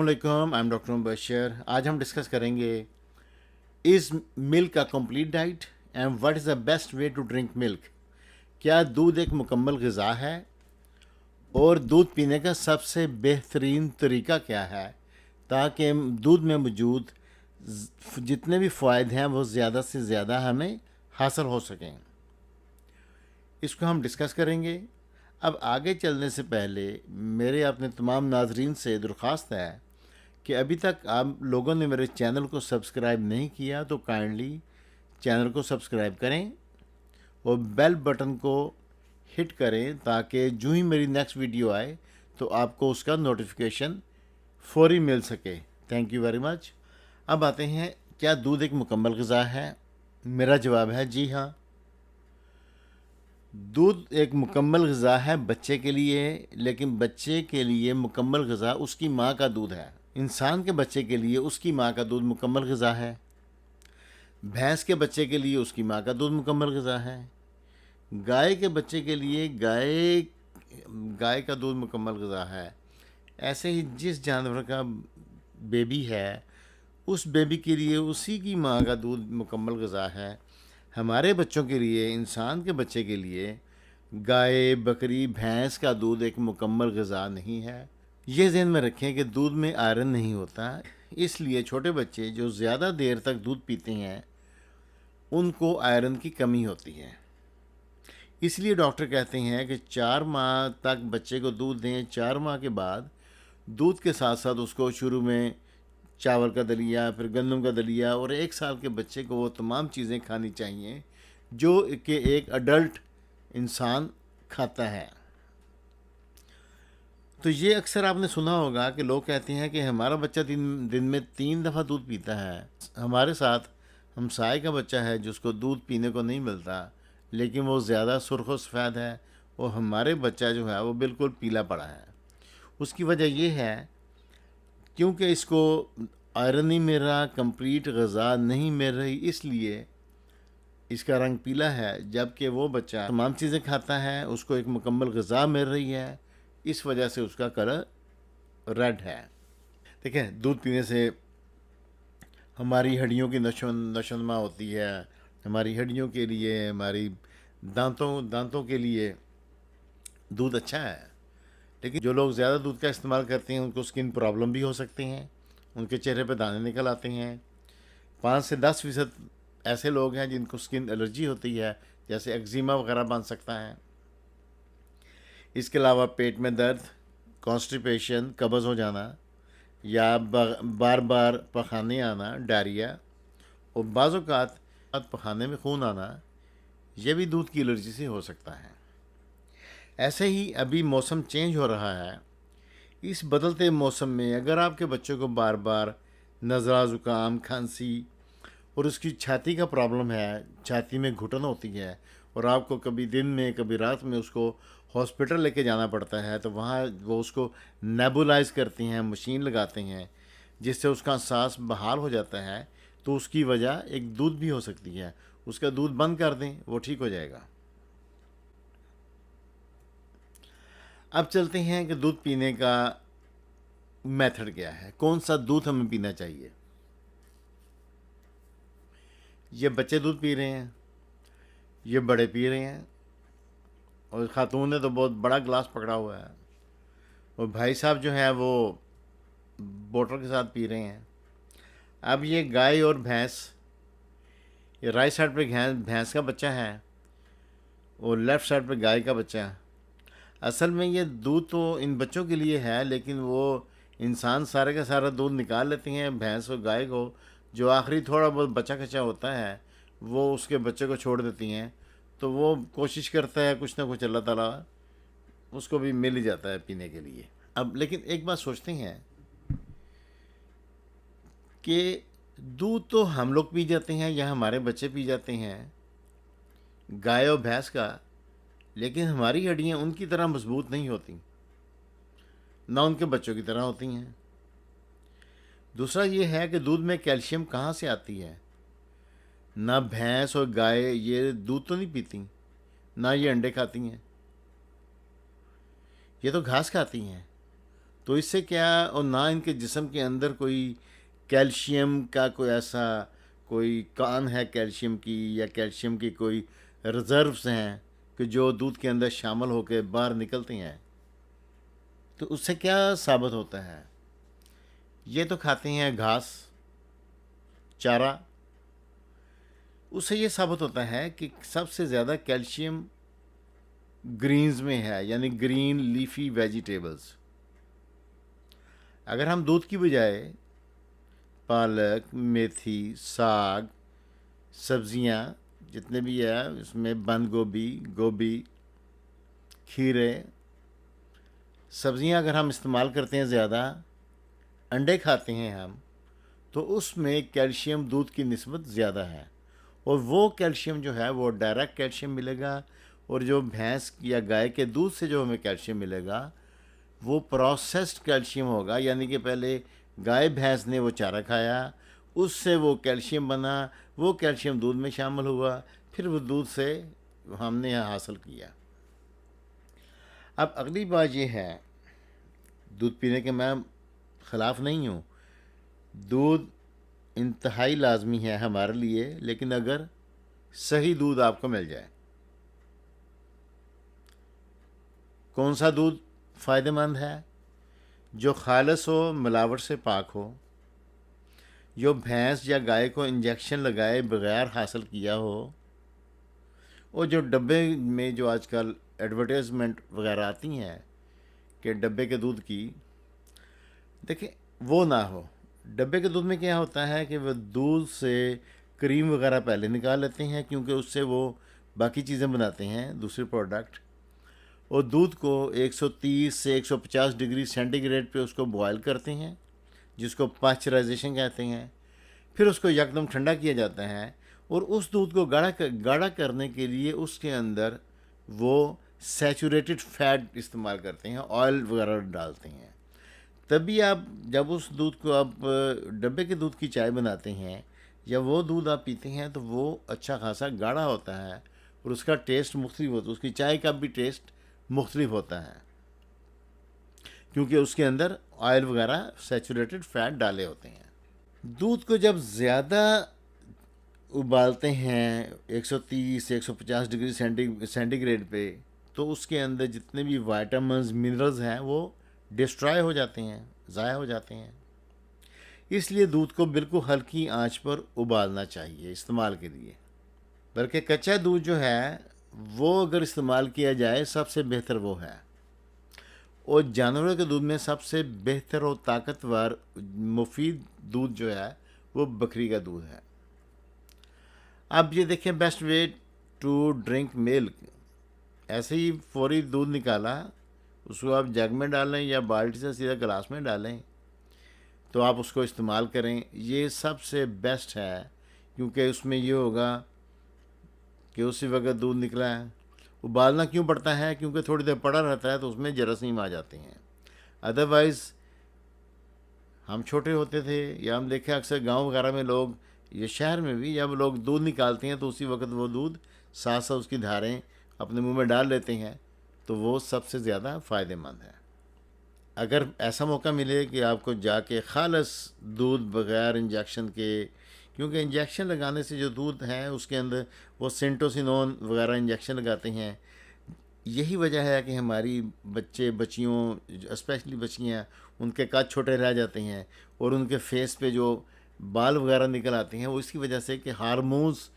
वालेकुम, I am doctor Mubashar. आज हम डिस्कस करेंगे is milk a complete diet and what is the best way to drink milk. क्या दूध एक मुकम्मल ग़िज़ा है और दूध पीने का सबसे बेहतरीन तरीका क्या है ताकि दूध में मौजूद जितने भी फ़ायदे हैं वो ज़्यादा से ज़्यादा हमें हासिल हो सकें। इसको हम डिस्कस करेंगे। अब आगे चलने से पहले मेरे अपने तमाम नाजरीन से दरख्वास्त है कि अभी तक आप लोगों ने मेरे चैनल को सब्सक्राइब नहीं किया तो काइंडली चैनल को सब्सक्राइब करें और बेल बटन को हिट करें ताकि जो ही मेरी नेक्स्ट वीडियो आए तो आपको उसका नोटिफिकेशन फौरी मिल सके। Thank you very much. अब आते हैं, क्या दूध एक मुकम्मल ग़िज़ा है? मेरा जवाब है जी हाँ। दूध एक मुकम्मल ग़िज़ा है बच्चे के लिए, लेकिन बच्चे के लिए मुकम्मल ग़िज़ा उसकी माँ का दूध है। इंसान के बच्चे के लिए उसकी माँ का दूध मुकम्मल ग़िज़ा है। भैंस के बच्चे के लिए उसकी माँ का दूध मुकम्मल ग़िज़ा है। गाय के बच्चे के लिए गाय का दूध मुकम्मल ग़िज़ा है। ऐसे ही जिस जानवर का बेबी है उस बेबी के लिए उसी की माँ का दूध मुकम्मल ग़िज़ा है। हमारे बच्चों के लिए, इंसान के बच्चे के लिए गाय, बकरी, भैंस का दूध एक मुकम्मल ग़िज़ा नहीं है। ये ज़हन में रखें कि दूध में आयरन नहीं होता, इसलिए छोटे बच्चे जो ज़्यादा देर तक दूध पीते हैं उनको आयरन की कमी होती है। इसलिए डॉक्टर कहते हैं कि 4 माह तक बच्चे को दूध दें। 4 माह के बाद दूध के साथ साथ उसको शुरू में चावल का दलिया, फिर गंदम का दलिया, और 1 साल के बच्चे को वो तमाम चीज़ें खानी चाहिए जो कि एक अडल्ट इंसान खाता है। तो ये अक्सर आपने सुना होगा कि लोग कहते हैं कि हमारा बच्चा दिन में 3 दफ़ा दूध पीता है। हमारे साथ हमसाए का बच्चा है जिसको दूध पीने को नहीं मिलता, लेकिन वो ज़्यादा सुर्ख व सफ़ेद है, और हमारे बच्चा जो है वो बिल्कुल पीला पड़ा है। उसकी वजह ये है क्योंकि इसको आयरन नहीं मिल रहा, कंप्लीट ग़िज़ा नहीं मिल रही, इसलिए इसका रंग पीला है। जबकि वो बच्चा तमाम चीज़ें खाता है, उसको एक मुकम्मल ग़िज़ा मिल रही है, इस वजह से उसका कलर रेड है। देखें, दूध पीने से हमारी हड्डियों की नशोनुमा होती है। हमारी हड्डियों के लिए, हमारी दांतों के लिए दूध अच्छा है। लेकिन जो लोग ज़्यादा दूध का इस्तेमाल करते हैं उनको स्किन प्रॉब्लम भी हो सकते हैं, उनके चेहरे पर दाने निकल आते हैं। 5 से 10% ऐसे लोग हैं जिनको स्किन एलर्जी होती है, जैसे एक्जिमा वगैरह बन सकता है। इसके अलावा पेट में दर्द, कॉन्स्टिपेशन, कब्ज़ हो जाना, या बार बार पखाने आना, डायरिया, और बाज़ औक़ात पखाने में खून आना, यह भी दूध की एलर्जी से हो सकता है। ऐसे ही अभी मौसम चेंज हो रहा है। इस बदलते मौसम में अगर आपके बच्चों को बार बार नज़ला, ज़ुकाम, खांसी और उसकी छाती का प्रॉब्लम है, छाती में घुटन होती है, और आपको कभी दिन में कभी रात में उसको हॉस्पिटल लेके जाना पड़ता है, तो वहाँ वो उसको नेबुलाइज करते हैं, मशीन लगाते हैं, जिससे उसका सांस बहाल हो जाता है, तो उसकी वजह एक दूध भी हो सकती है। उसका दूध बंद कर दें, वो ठीक हो जाएगा। अब चलते हैं कि दूध पीने का मेथड क्या है, कौन सा दूध हमें पीना चाहिए। ये बच्चे दूध पी रहे हैं, ये बड़े पी रहे हैं, और ख़ातून ने तो बहुत बड़ा गिलास पकड़ा हुआ है, और भाई साहब जो है वो बोतल के साथ पी रहे हैं। अब ये गाय और भैंस, ये राइट साइड पे भैंस का बच्चा है और लेफ़्ट साइड पे गाय का बच्चा है। असल में ये दूध तो इन बच्चों के लिए है, लेकिन वो इंसान सारे का सारा दूध निकाल लेते हैं भैंस और गाय को। जो आखिरी थोड़ा बहुत बचा खचा होता है वो उसके बच्चे को छोड़ देती हैं, तो वो कोशिश करता है कुछ ना कुछ, अल्लाह ताला उसको भी मिल ही जाता है पीने के लिए। अब लेकिन एक बात सोचते हैं कि दूध तो हम लोग पी जाते हैं या हमारे बच्चे पी जाते हैं गाय और भैंस का, लेकिन हमारी हड्डियाँ उनकी तरह मजबूत नहीं होती, ना उनके बच्चों की तरह होती हैं। दूसरा ये है कि दूध में कैल्शियम कहाँ से आती है। ना भैंस और गाय ये दूध तो नहीं पीती, ना ये अंडे खाती हैं, ये तो घास खाती हैं। तो इससे क्या, और ना इनके जिस्म के अंदर कोई कैल्शियम का कोई ऐसा कोई कान है कैल्शियम की, या कैल्शियम की कोई रिजर्व्स हैं कि जो दूध के अंदर शामिल होकर बाहर निकलती हैं। तो उससे क्या साबित होता है, ये तो खाते हैं घास, चारा। उससे ये साबित होता है कि सबसे ज़्यादा कैल्शियम ग्रीन्स में है, यानी ग्रीन लीफी वेजिटेबल्स। अगर हम दूध की बजाय पालक, मेथी, साग, सब्जियां जितने भी है इसमें बंद गोभी, गोभी, खीरे, सब्जियां अगर हम इस्तेमाल करते हैं ज़्यादा, अंडे खाते हैं हम, तो उसमें कैल्शियम दूध की निस्बत ज़्यादा है। और वो कैल्शियम जो है वो डायरेक्ट कैल्शियम मिलेगा, और जो भैंस या गाय के दूध से जो हमें कैल्शियम मिलेगा वो प्रोसेस्ड कैल्शियम होगा, यानी कि पहले गाय भैंस ने वो चारा खाया, उससे वो कैल्शियम बना, वो कैल्शियम दूध में शामिल हुआ, फिर वो दूध से हमने यहाँ हासिल किया। अब अगली बात ये है, दूध पीने के मैं ख़िलाफ़ नहीं हूँ, दूध इंतहाई लाजमी है हमारे लिए, लेकिन अगर सही दूध आपको मिल जाए। कौन सा दूध फ़ायदेमंद है? जो खालिस हो, मिलावट से पाक हो, जो भैंस या गाय को इंजेक्शन लगाए बगैर हासिल किया हो, और जो डब्बे में जो आजकल एडवर्टाइजमेंट वगैरह आती हैं कि डब्बे के दूध की, देखिए वो ना हो। डब्बे के दूध में क्या होता है कि वो दूध से क्रीम वगैरह पहले निकाल लेते हैं, क्योंकि उससे वो बाकी चीज़ें बनाते हैं दूसरे प्रोडक्ट, और दूध को 130 से 150 डिग्री सेंटीग्रेड पे उसको बॉयल करते हैं, जिसको पाश्चराइजेशन कहते हैं। फिर उसको यकदम ठंडा किया जाता है, और उस दूध को गाढ़ा करने के लिए उसके अंदर वो सैचुरेटेड फैट इस्तेमाल करते हैं, ऑयल वगैरह डालते हैं। तभी आप जब उस दूध को आप डब्बे के दूध की चाय बनाते हैं या वो दूध आप पीते हैं, तो वो अच्छा खासा गाढ़ा होता है और उसका टेस्ट मुख्तलिफ होता है, उसकी चाय का भी टेस्ट मुख्तलिफ होता है, क्योंकि उसके अंदर ऑयल वगैरह सैचुरेटेड फैट डाले होते हैं। दूध को जब ज़्यादा उबालते हैं 130 से 150 डिग्री सेंटीग्रेड पे, तो उसके अंदर जितने भी वाइटामिन मिनरल्स हैं वो डिस्ट्रॉय हो जाते हैं, ज़ाया हो जाते हैं। इसलिए दूध को बिल्कुल हल्की आंच पर उबालना चाहिए इस्तेमाल के लिए। बल्कि कच्चा दूध जो है वो अगर इस्तेमाल किया जाए सबसे बेहतर वो है। और जानवरों के दूध में सबसे बेहतर और ताकतवर मुफीद दूध जो है वो बकरी का दूध है। अब ये देखें, best way to drink milk, ऐसे ही फौरी दूध निकाला, उसको आप जग में डालें या बाल्टी से सीधा गिलास में डालें, तो आप उसको इस्तेमाल करें, ये सबसे बेस्ट है। क्योंकि उसमें ये होगा कि उसी वक्त दूध निकला है। उबालना क्यों पड़ता है? क्योंकि थोड़ी देर पड़ा रहता है तो उसमें जरासीम आ जाते हैं। अदरवाइज़ हम छोटे होते थे या हम देखें अक्सर गांव वगैरह में लोग, ये शहर में भी, जब लोग दूध निकालते हैं तो उसी वक्त वो दूध साथ साथ उसकी धारें अपने मुंह में डाल लेते हैं, तो वो सबसे ज़्यादा फ़ायदेमंद है। अगर ऐसा मौका मिले कि आपको जाके खालिस दूध बग़ैर इंजेक्शन के, क्योंकि इंजेक्शन लगाने से जो दूध है उसके अंदर वो सिंटोसिनोन वगैरह इंजेक्शन लगाते हैं, यही वजह है कि हमारी बच्चे बच्चियों, स्पेशली बच्चियाँ, उनके कद छोटे रह जाते हैं और उनके फेस पे जो बाल वगैरह निकल आते हैं, वो इसकी वजह से कि हार्मोन्स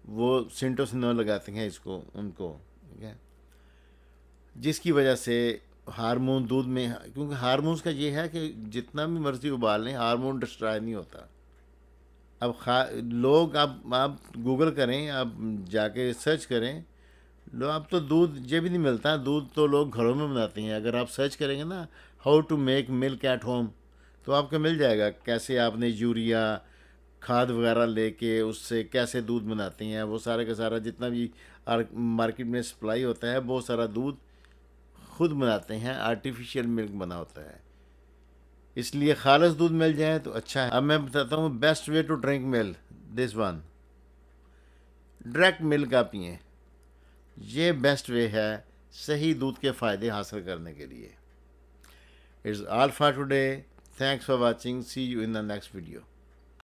वो सिंटोसिनोन लगाते हैं इसको उनको, ठीक है, जिसकी वजह से हार्मोन दूध में, क्योंकि हार्मोन्स का ये है कि जितना भी मर्ज़ी उबाल लें हार्मोन डिस्ट्रॉय नहीं होता। अब लोग, आप गूगल करें, आप जाके सर्च करें, लो अब तो दूध ये भी नहीं मिलता, दूध तो लोग घरों में बनाते हैं। अगर आप सर्च करेंगे ना how to make milk at home, तो आपको मिल जाएगा कैसे आपने यूरिया खाद वगैरह लेके उससे कैसे दूध बनाते हैं। वो सारे का सारा जितना भी मार्केट में सप्लाई होता है, बहुत सारा दूध खुद बनाते हैं, आर्टिफिशियल मिल्क बना होता है। इसलिए खालिस दूध मिल जाए तो अच्छा है। अब मैं बताता हूँ best way to drink milk, this one, direct milk आप पिएँ, ये बेस्ट वे है सही दूध के फ़ायदे हासिल करने के लिए। It's all for today. Thanks for watching. See you in the next video.